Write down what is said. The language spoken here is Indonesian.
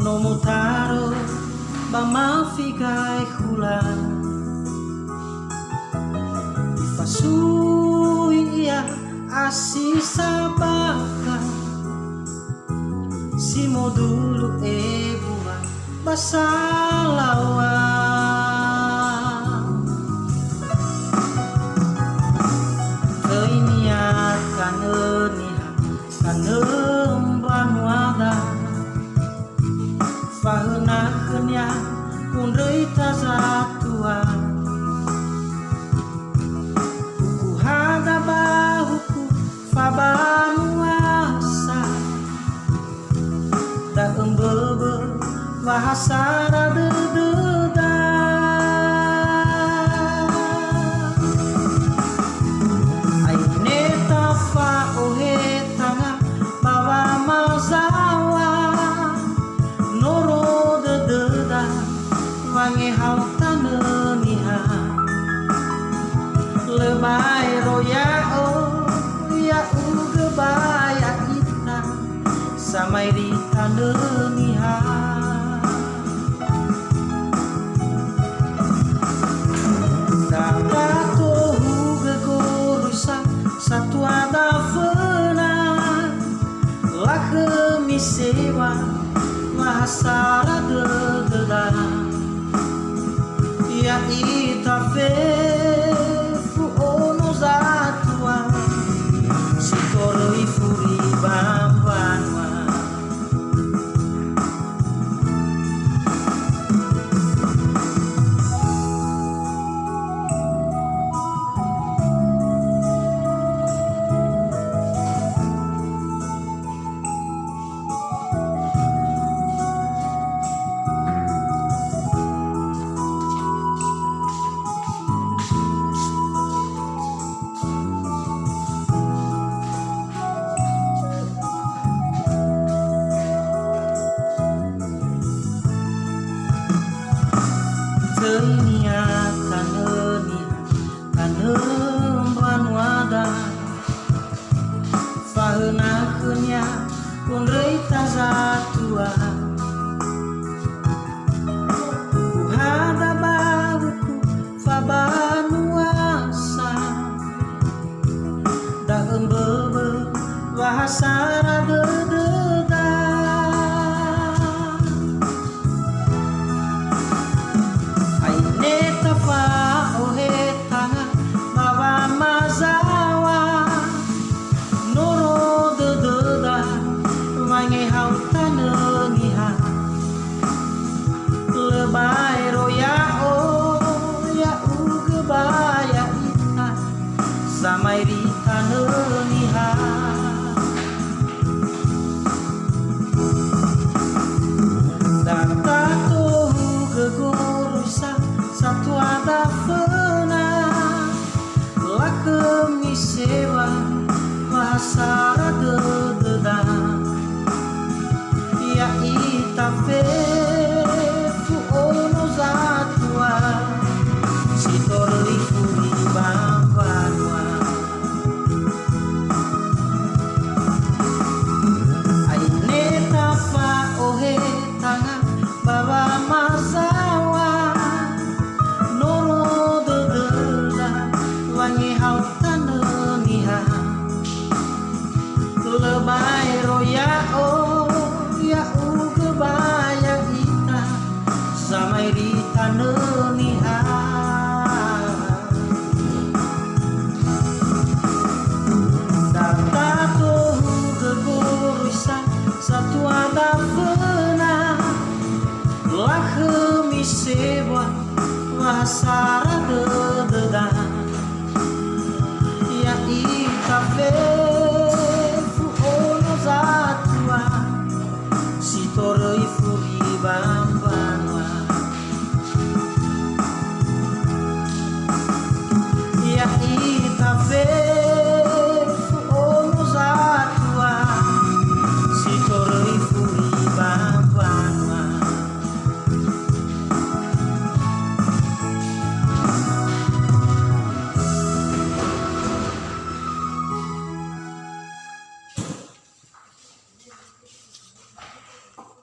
Nomutaro bamafigai hula Fasuia asisabaka si modulu ebua basalawa keiniat kaneniha kanemban wada faheunahkeun pun deui tazatua huku hadaba huku fabanuasa da embebe bahasa radededa aine tafa ohe tanga bawa mazawa noro dededa wangi hauta neniha lebay roya ya uge baya kita samai di taneniha dakato uge gorusa satu ada fena lah kemisewa mahasara dededa ya itafe fu ono zatua sikoro ifuri bambanwa keiniat kaneniha kanemban wada faheunahkeun pun deui tazatua huku hadaba huku fabanuasa da embebe bahasa radededa lebay roya ya uge baya ita samai di taneniha dakato uge gorusa satu ada fena lah kemisewa mahasara dededa ya itafe ono zatua sikoro ifuri bambanwa aine tafa ohe tanga bawa mazawa noro dededa wangi hauta neniha lebay roya ya uge baya samai di taneniha dakato uge gorusa satu ada fena lah kemisewa mahasara dededa